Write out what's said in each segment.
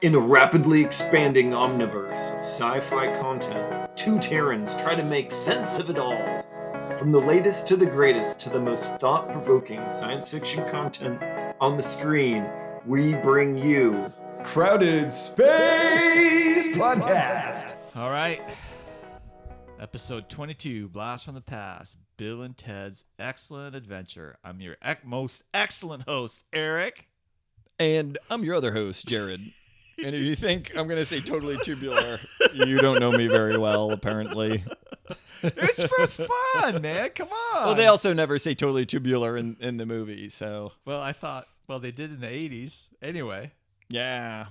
In a rapidly expanding omniverse of sci-fi content, two Terrans try to make sense of it all. From the latest to the greatest to the most thought-provoking science fiction content on the screen, we bring you Crowded Space Podcast. All right. Episode 22, Blast from the Past, Bill and Ted's Excellent Adventure. I'm your most excellent host, Eric. And I'm your other host, Jarod. And if you think I'm going to say totally tubular, you don't know me very well, apparently. It's for fun, man. Come on. Well, they also never say totally tubular in the movie, so. Well, they did in the 80s. Anyway. Yeah.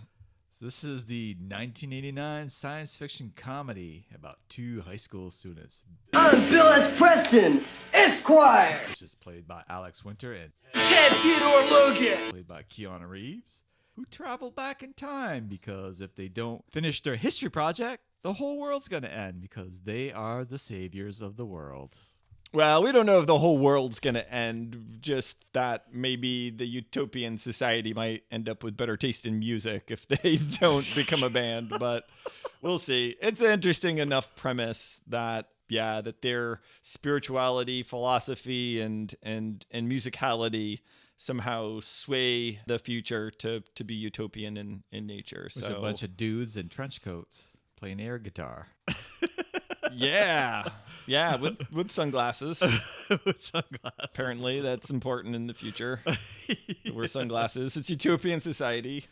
This is the 1989 science fiction comedy about two high school students. I'm Bill S. Preston, Esquire. Which is played by Alex Winter and Ted Theodore Logan. Played by Keanu Reeves, who travel back in time because if they don't finish their history project, the whole world's going to end because they are the saviors of the world. Well, we don't know if the whole world's going to end, just that maybe the utopian society might end up with better taste in music if they don't become a band, but we'll see. It's an interesting enough premise that, yeah, that their spirituality, philosophy, and musicality somehow sway the future to be utopian in nature. There's a bunch of dudes in trench coats playing air guitar. Yeah, with sunglasses. With sunglasses. Apparently, that's important in the future. To wear sunglasses. It's utopian society.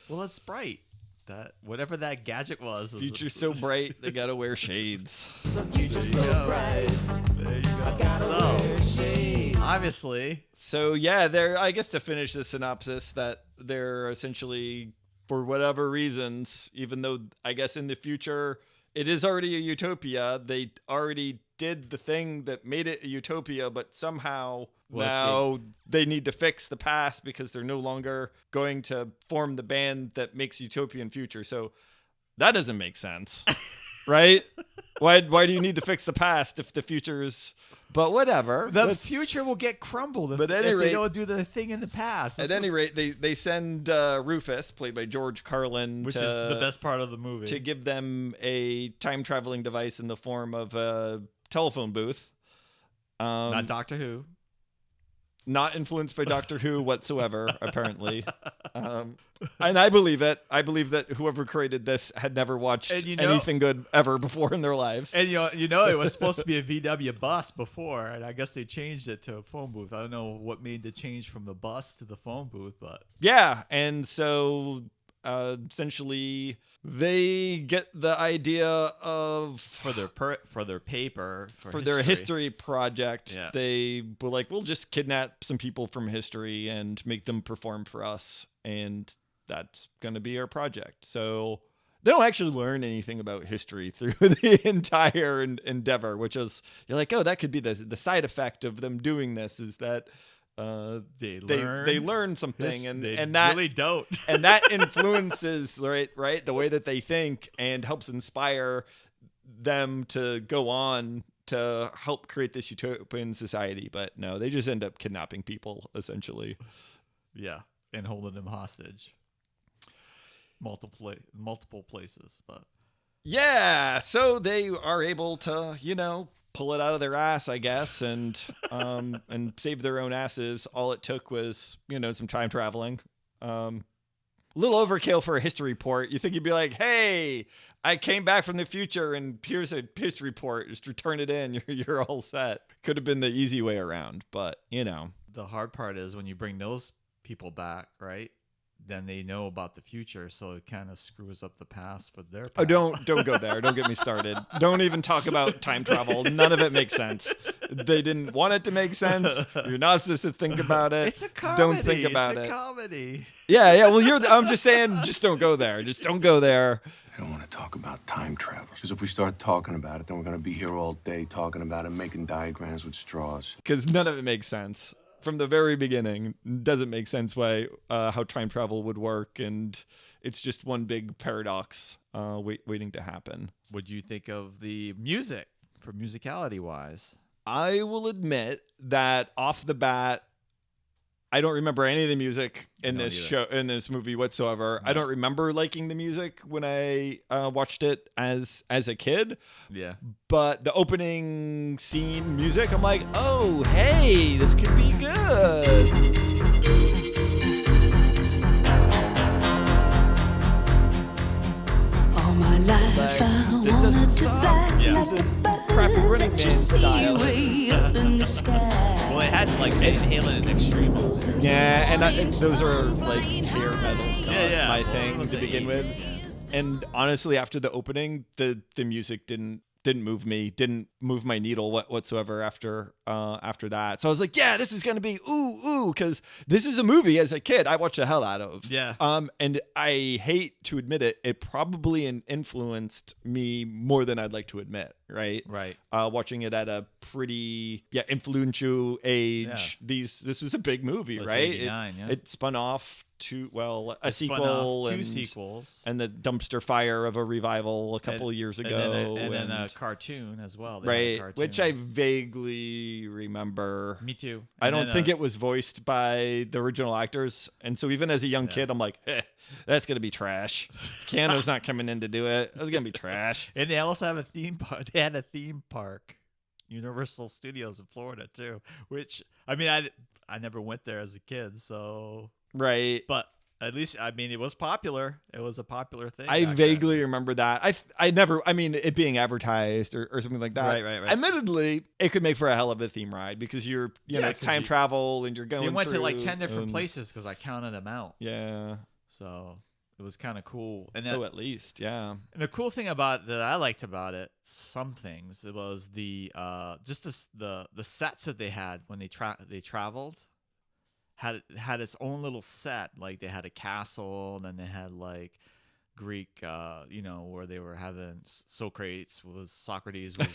Well, it's bright. That whatever that gadget was. Future's so bright, they gotta wear shades. The future's so bright. There you go. I gotta wear shades. Obviously. So yeah, I guess to finish the synopsis, that they're essentially, for whatever reasons, even though I guess in the future it is already a utopia, they already did the thing that made it a utopia, but somehow now they need to fix the past because they're no longer going to form the band that makes utopian future. So that doesn't make sense, right? Why do you need to fix the past if the future is... But whatever. The future will get crumbled if they don't do the thing in the past. At any rate, they send Rufus, played by George Carlin, which is the best part of the movie, to give them a time-traveling device in the form of a telephone booth. Not Doctor Who. Not influenced by Doctor Who whatsoever, apparently. And I believe it. I believe that whoever created this had never watched anything good ever before in their lives. And you know it was supposed to be a VW bus before, and I guess they changed it to a phone booth. I don't know what made the change from the bus to the phone booth, but yeah, and so essentially they get the idea of for their paper for their history project. Yeah. They were like, we'll just kidnap some people from history and make them perform for us, and that's going to be our project. So they don't actually learn anything about history through the entire endeavor, which is, you're like, oh, that could be the side effect of them doing this, is that they learn something, and that really don't, and that influences right the way that they think and helps inspire them to go on to help create this utopian society. But no, they just end up kidnapping people essentially. Yeah, and holding them hostage. Multiple places, but yeah, so they are able to, pull it out of their ass, I guess, and save their own asses. All it took was, some time traveling. A little overkill for a history report. You think you'd be like, hey, I came back from the future and here's a history report. Just return it in. You're all set. Could have been the easy way around, but, The hard part is when you bring those people back, right? Then they know about the future, so it kind of screws up the past for their past. Oh, don't go there. Don't get me started. Don't even talk about time travel. None of it makes sense. They didn't want it to make sense. You're not supposed to think about it. It's a comedy. Don't think about it. It's a comedy. Yeah. Well, I'm just saying, just don't go there. Just don't go there. I don't want to talk about time travel, because if we start talking about it, then we're going to be here all day talking about it, making diagrams with straws. Because none of it makes sense. From the very beginning, doesn't make sense how time travel would work, and it's just one big paradox waiting to happen. What do you think of the music, for musicality wise? I will admit that off the bat, I don't remember any of the music in don't this either. show, in this movie whatsoever. I don't remember liking the music when I watched it as a kid. Yeah. But the opening scene music, I'm like, oh, hey, this could be good. All my life I This wanted doesn't to suck. fly Yeah. like This is a bird crappy Running that Man you see style. way up in the sky. Well, it had like Van Halen and Extreme. Yeah, and those are like hair metal stuff, Yeah. my thing From to the begin 80s, with. yeah. And honestly, after the opening, the music didn't move me, didn't move my needle whatsoever after that. So I was like, yeah, this is gonna be ooh, because this is a movie as a kid I watched the hell out of. Yeah. And I hate to admit it, it probably influenced me more than I'd like to admit. Right. Right. Watching it at a pretty influential age. Yeah. This was a big movie, It was right? 89, yeah. It spun off to a It spun sequel off two and sequels. and the dumpster fire of a revival a couple of years ago, And then a cartoon as well. They had a right, cartoon. which I vaguely remember. Me too. I And don't then, think it was voiced by the original actors, and so even as a young kid, I'm like, that's gonna be trash. Keanu's not coming in to do it. That's gonna be trash. And they also have a theme park. They had a theme park, Universal Studios in Florida too. Which I mean, I never went there as a kid, so Right. but at least I mean it was popular. It was a popular thing. I back vaguely then. remember that. I never, I mean, it being advertised or something like that. Right. Admittedly, it could make for a hell of a theme ride because you know, it's 'cause time you- travel and you're going We went to like through 10 different and- places because I counted them out. Yeah. So it was kind of cool. And then, At least. Yeah. and the cool thing about that I liked about it, some things, it was the just the sets that they had when they traveled had its own little set. Like they had a castle, and then they had like Greek, where they were having Socrates was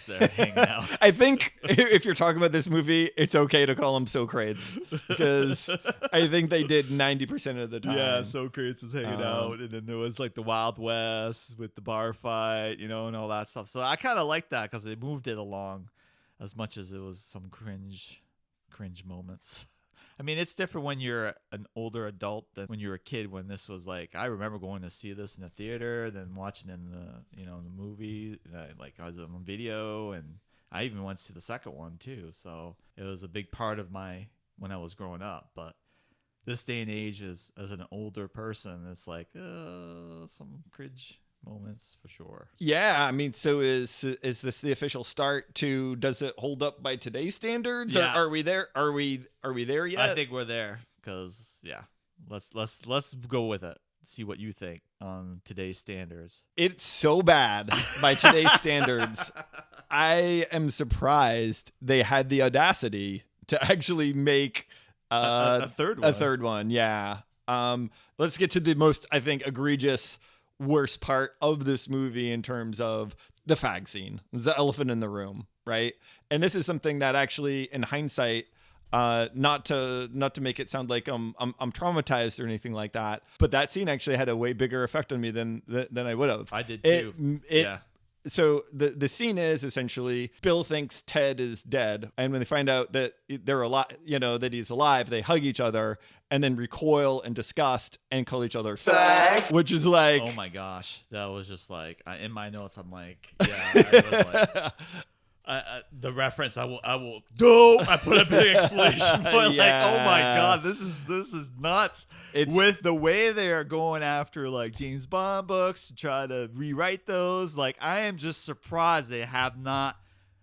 there hanging out. I think if you're talking about this movie, it's okay to call him Socrates because I think they did 90% of the time. Yeah, Socrates was hanging out, and then there was like the Wild West with the bar fight, and all that stuff. So I kind of liked that because they moved it along, as much as it was some cringe moments. I mean, it's different when you're an older adult than when you're a kid. When this was like, I remember going to see this in the theater, then watching it in the movie, like I was on video, and I even went to see the second one too. So it was a big part of when I was growing up. But this day and age, as an older person, it's like some cringe moments for sure. Yeah, I mean, so is this the official start to? Does it hold up by today's standards? Yeah. Or are we there? Are we there yet? I think we're there because let's go with it. See what you think on today's standards. It's so bad by today's standards. I am surprised they had the audacity to actually make A third one. A third one, yeah. Let's get to the most, I think, egregious, worst part of this movie in terms of the fag scene. It's the elephant in the room, right? And this is something that actually, in hindsight, not to make it sound like I'm traumatized or anything like that, but that scene actually had a way bigger effect on me than I would have. I did too. Yeah. So the scene is essentially Bill thinks Ted is dead, and when they find out that they're alive, that he's alive, they hug each other and then recoil in disgust and call each other fag, which is like, Oh my gosh, that was just like in my notes. I'm like, yeah, I was like, the reference. I will. No, I put a big exclamation point. Yeah. Like, oh my god, this is nuts. With the way they are going after like James Bond books to try to rewrite those. Like, I am just surprised they have not,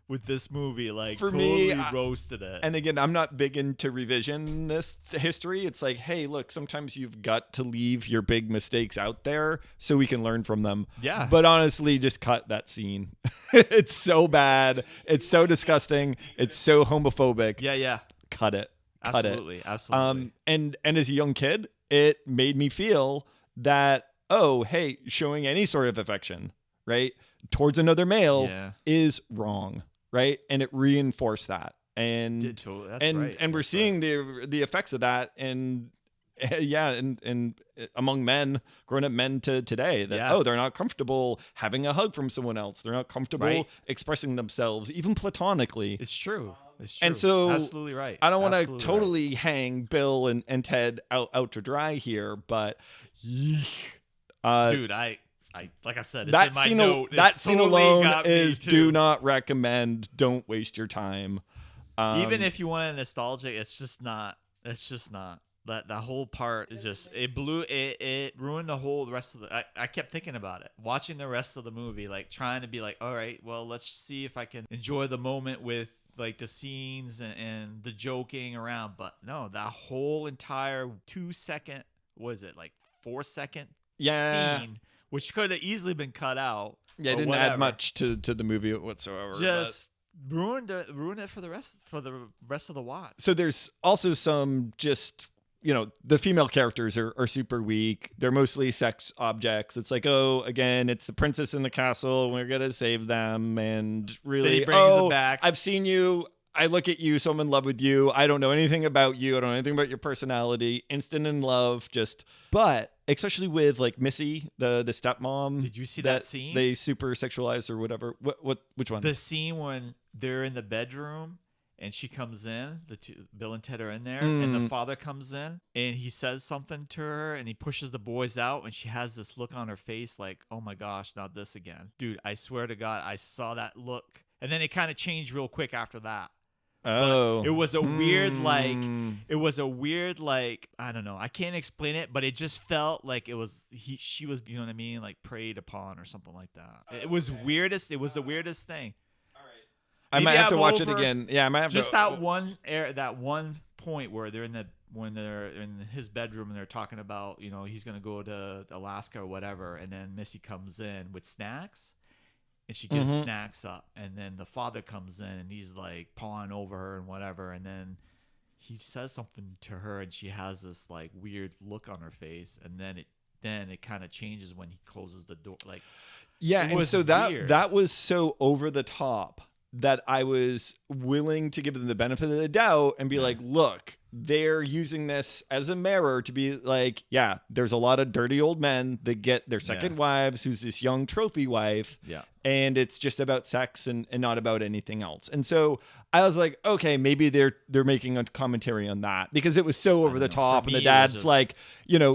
with this movie, like For totally me, roasted it. And again, I'm not big into revisionist history. It's like, hey, look, sometimes you've got to leave your big mistakes out there so we can learn from them. Yeah. But honestly, just cut that scene. It's so bad. It's so disgusting. It's so homophobic. yeah. Cut it. Cut Absolutely. it. Absolutely. And as a young kid, it made me feel that, oh, hey, showing any sort of affection, right, towards another male Yeah. is wrong. Right. And it reinforced that. And That's and right. we're That's seeing the effects of that in Yeah, and among men, grown-up men to today, that they're not comfortable having a hug from someone else. They're not comfortable expressing themselves, even platonically. It's true. It's true. And so, absolutely right. I don't want to Absolutely totally hang Bill and Ted out to dry here, but dude, I like I said, it's that in my scene, note. that It's scene totally alone got me is too. do not recommend. Don't waste your time. Even if you want a nostalgic, it's just not. It's just not. That whole part is just it ruined the whole rest of the. I kept thinking about it, watching the rest of the movie, like trying to be like, all right, well, let's see if I can enjoy the moment with like the scenes and the joking around. But no, that whole entire 2-second, was it like 4-second scene, which could have easily been cut out. Yeah, it didn't add much to the movie whatsoever. Just ruined it for the rest of the watch. So there's also some just, the female characters are super weak. They're mostly sex objects. It's like, oh, again, it's the princess in the castle. We're going to save them. And really, he brings it back. I've seen you. I look at you, so I'm in love with you. I don't know anything about you. I don't know anything about your personality. Instant in love, but especially with like Missy, the stepmom. Did you see that scene? They super sexualized or whatever. Which one? The scene when they're in the bedroom and she comes in, Bill and Ted are in there, and the father comes in and he says something to her and he pushes the boys out and she has this look on her face like, oh my gosh, not this again. Dude, I swear to God, I saw that look. And then it kind of changed real quick after that. Oh, it was a weird, I don't know. I can't explain it, but it just felt like she was, you know what I mean? Like preyed upon or something like that. It was weirdest. It was the weirdest thing. All right. I might have to watch it again. Yeah, I might have just to. that one point where when they're in his bedroom and they're talking about, he's going to go to Alaska or whatever. And then Missy comes in with snacks. And she gives snacks up, and then the father comes in, and he's like pawing over her and whatever, and then he says something to her, and she has this like weird look on her face, and then it kind of changes when he closes the door. Like, and so that was so over the top that I was willing to give them the benefit of the doubt and be like, look, they're using this as a mirror to be like, yeah, there's a lot of dirty old men that get their second wives, who's this young trophy wife. Yeah. And it's just about sex and not about anything else. And so I was like, okay, maybe they're making a commentary on that because it was so over the top. And the dad's like,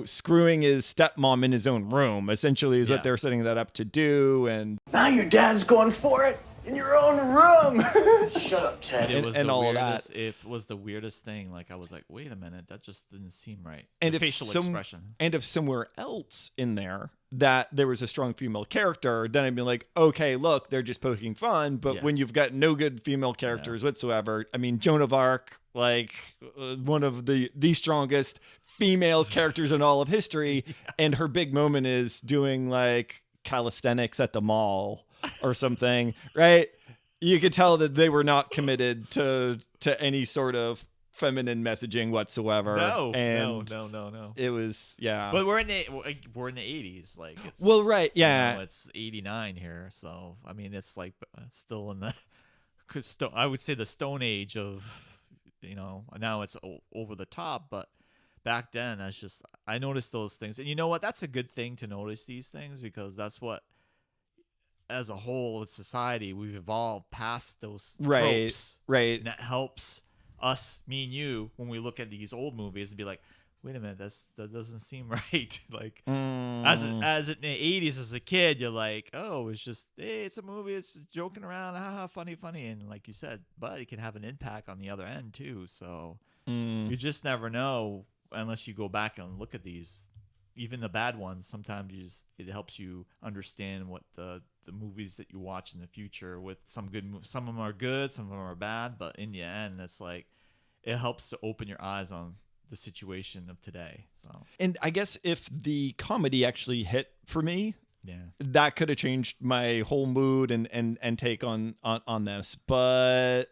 screwing his stepmom in his own room, essentially is what they're setting that up to do. And now your dad's going for it in your own room. Shut up, Ted. And all of that. It was the weirdest thing. Like I was like, wait a minute, that just didn't seem right. And the facial expression. And if somewhere else in there that there was a strong female character, then I'd be like, okay, look, they're just poking fun. But when you've got no good female characters whatsoever, I mean, Joan of Arc, like one of the strongest female characters in all of history. And her big moment is doing like calisthenics at the mall or something, right? You could tell that they were not committed to any sort of feminine messaging whatsoever. No. It was, But we're in the 80s, like. It's 89 here, so I mean, it's like still in the. I would say the Stone Age of, now it's over the top, but back then I noticed those things, and you know what? That's a good thing to notice these things because that's what. As a whole, as society, we've evolved past those tropes, right? And that helps us, me and you, when we look at these old movies and be like, wait a minute, that doesn't seem right. Like, as in the 80s, as a kid, you're like, oh, it's just, hey, it's a movie, it's joking around, haha, funny, and like you said, but it can have an impact on the other end too. So you just never know unless you go back and look at these. Even the bad ones, sometimes it helps you understand what the movies that you watch in the future with some good movies. Some of them are good, some of them are bad, but in the end, it's like it helps to open your eyes on the situation of today. So, and I guess if the comedy actually hit for me, that could have changed my whole mood and take on this. But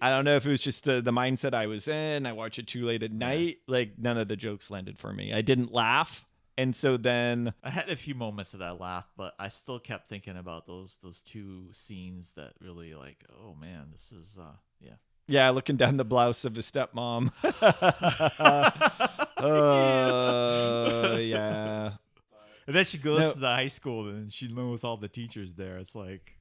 I don't know if it was just the mindset I was in. I watched it too late at night. Like none of the jokes landed for me. I didn't laugh. And so then I had a few moments that I laughed, but I still kept thinking about those two scenes that really like, oh man, this is looking down the blouse of his stepmom. Yeah. And then she goes No. to the high school and she knows all the teachers there. It's like,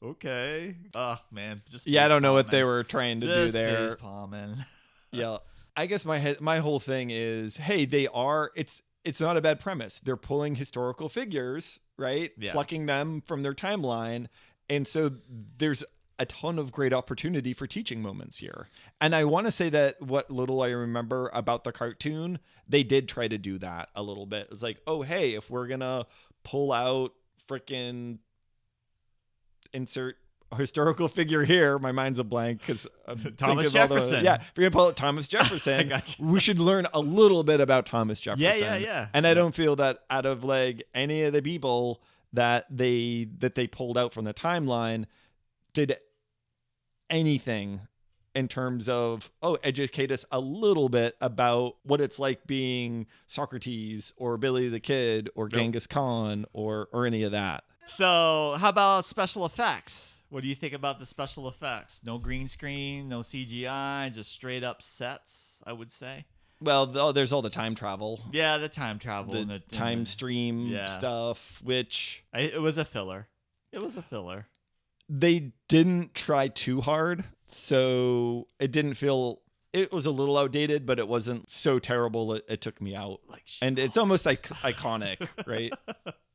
okay. Oh, man. Just Yeah, I don't know facepalm, what they man. were trying to do Just there. facepalm, man. Yeah. I guess my whole thing is, hey, it's not a bad premise. They're pulling historical figures, right? Yeah. Plucking them from their timeline. And so there's a ton of great opportunity for teaching moments here. And I want to say that what little I remember about the cartoon, they did try to do that a little bit. It's like, oh, hey, if we're going to pull out frickin' insert historical figure here, my mind's a blank because Thomas Jefferson. if you're gonna pull out Thomas I Jefferson, got you. we should learn a little bit about Thomas Jefferson. Yeah. And I don't feel that out of like any of the people that they pulled out from the timeline did anything in terms of educate us a little bit about what it's like being Socrates or Billy the Kid or Genghis Khan or any of that. So, how about special effects? What do you think about the special effects? No green screen, no CGI, just straight up sets, I would say. Well, there's all the time travel, Yeah, the time travel and the the time stream yeah. stuff, which It was a filler. It was a filler. they didn't try too hard. So it didn't feel, it was a little outdated, but it wasn't so terrible it took me out. Like, And it's almost like iconic, right?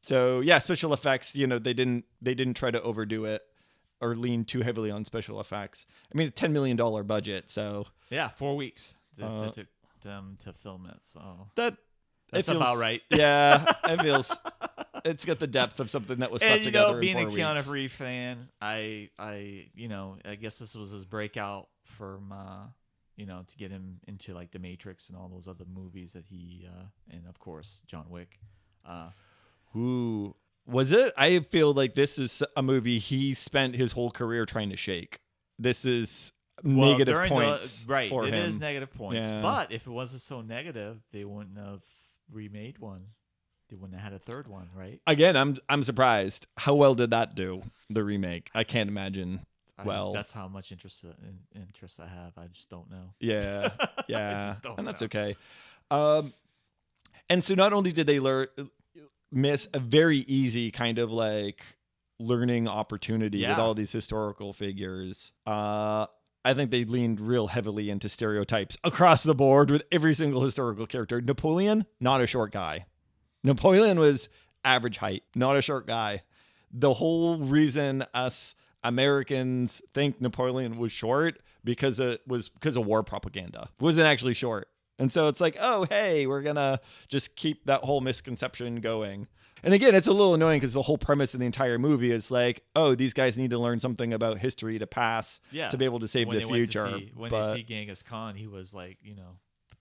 So yeah, special effects, they didn't try to overdo it or lean too heavily on special effects. I mean, it's $10 million budget, so yeah, 4 weeks to took them to film it. So that's that's about right. Yeah, it feels. It's got the depth of something that was stuck And together being in a 4 Keanu weeks. Reeves fan, I guess this was his breakout from to get him into like The Matrix and all those other movies that he and of course John Wick. Ooh, was it? I feel like this is a movie he spent his whole career trying to shake. This is negative during points right, for it him. is negative points. Yeah. But if it wasn't so negative, they wouldn't have remade one. They wouldn't have had a third one, right? Again, I'm surprised. How well did that do? The remake? I can't imagine. That's how much interest I have. I just don't know. Yeah, yeah, just don't and that's know. okay. And so not only did they miss a very easy kind of like learning opportunity with Yeah. all these historical figures, I think they leaned real heavily into stereotypes across the board with every single historical character. Napoleon, not a short guy. Napoleon was average height, not a short guy. The whole reason us Americans think Napoleon was short because of war propaganda. It wasn't actually short. And so it's like, oh, hey, we're going to just keep that whole misconception going. And again, it's a little annoying because the whole premise of the entire movie is like, oh, these guys need to learn something about history to pass to be able to save When the they went to future. when But they see Genghis Khan, he was like,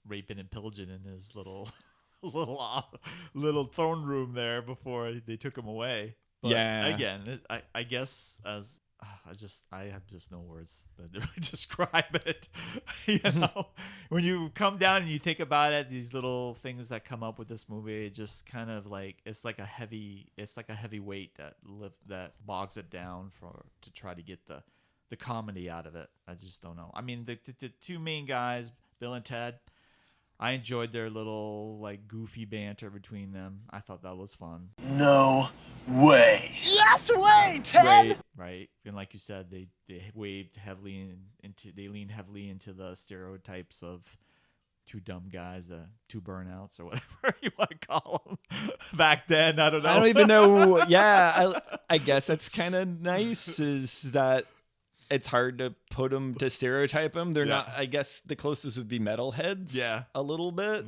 raping and pillaging in his little throne room there before they took him away. But Yeah. again, I guess as I have just no words that really describe it. When you come down and you think about it, these little things that come up with this movie, it just kind of like it's like a heavy weight that bogs it down to try to get the comedy out of it. I just don't know. I mean, the two main guys, Bill and Ted, I enjoyed their little like goofy banter between them. I thought that was fun. No way. Yes way, Ted! Right. And like you said, they waved heavily they leaned heavily into the stereotypes of two dumb guys, two burnouts or whatever you want to call them back then. I don't know. I don't even know. Yeah, I guess that's kind of nice is that it's hard to put them to stereotype them. They're not, I guess the closest would be metalheads. Yeah. A little bit.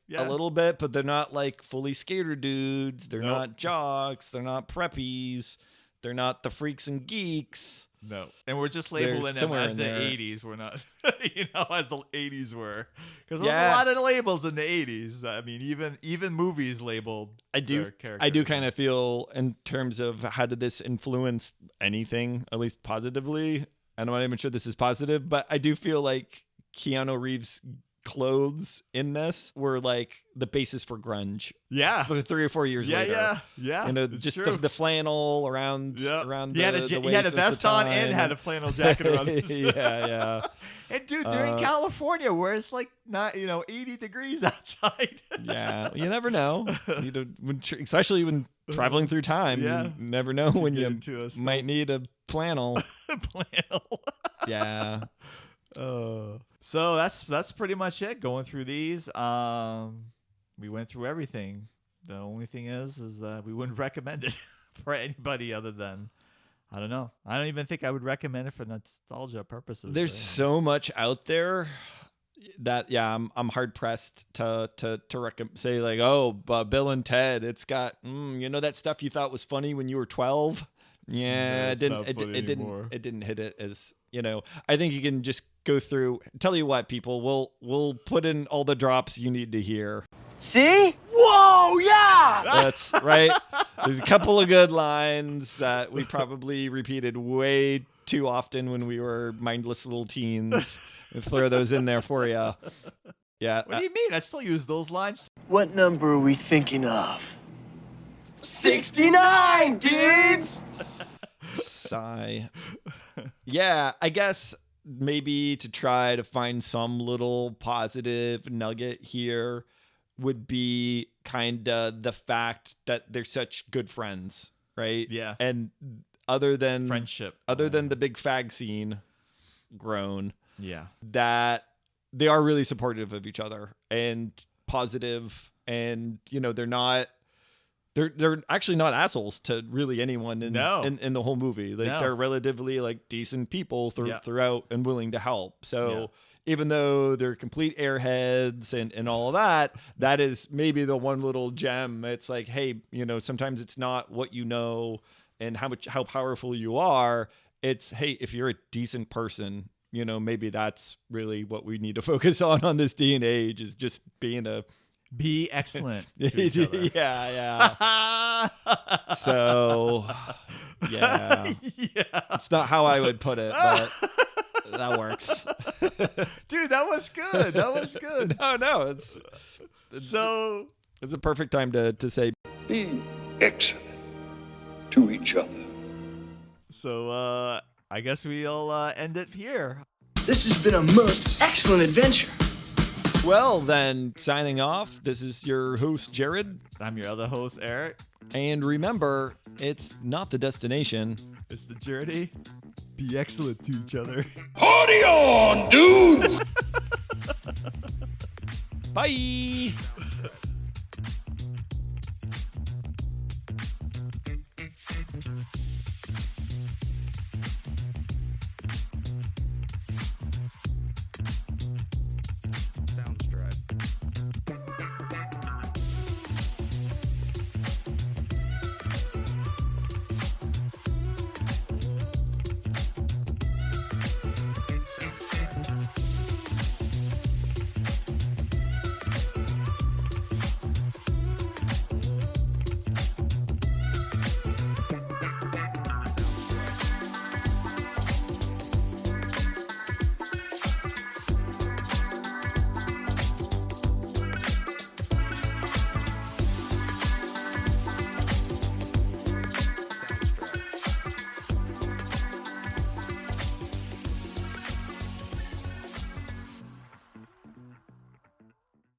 Yeah. A little bit, but they're not like fully skater dudes. They're Nope. not jocks. They're not preppies. They're not the freaks and geeks. No. And we're just They're labeling them somewhere as in the there. 80s. We're not, as the 80s were. Because there's Yeah. a lot of labels in the 80s. I mean, even movies labeled I do their characters. I do kind of feel in terms of how did this influence anything, at least positively. I'm not even sure this is positive, but I do feel like Keanu Reeves clothes in this were like the basis for grunge. Yeah. For 3 or 4 years later. Yeah. You know, it's just true. the flannel around He the had a vest on and had a flannel jacket around his yeah. And dude, during California, where it's like not 80 degrees outside. Yeah, you never know. Especially when traveling through time. Yeah. You never know when get you into a might need a flannel. Flannel. Yeah. So that's pretty much it. Going through these, we went through everything. The only thing is that we wouldn't recommend it for anybody other than, I don't know. I don't even think I would recommend it for nostalgia purposes. There's so much out there that I'm hard pressed to say like, oh, Bill and Ted. It's got that stuff you thought was funny when you were 12. Yeah, it didn't hit it as I think you can just go through. Tell you what, people, we'll put in all the drops you need to hear. See? Whoa, yeah! That's right. There's a couple of good lines that we probably repeated way too often when we were mindless little teens. We'll throw those in there for you. Yeah. What do you mean? I still use those lines. What number are we thinking of? 69, dudes! Sigh. Yeah, I guess maybe to try to find some little positive nugget here would be kind of the fact that they're such good friends, right? Yeah. And other than friendship, other than the big fag scene, grown, yeah, that they are really supportive of each other and positive, and they're actually not assholes to really anyone in the whole movie. Like they're relatively like decent people throughout and willing to help. So even though they're complete airheads and all of that, that is maybe the one little gem. It's like, hey, sometimes it's not what you know and how powerful you are. It's, hey, if you're a decent person, maybe that's really what we need to focus on this day and age, is just be excellent to each other. Yeah. So, yeah. It's not how I would put it, but that works. Dude, that was good. No, it's a perfect time to say Be excellent to each other. So, I guess we'll end it here. This has been a most excellent adventure. Well, then, signing off, this is your host, Jarod. I'm your other host, Eric. And remember, it's not the destination. It's the journey. Be excellent to each other. Party on, dudes! Bye!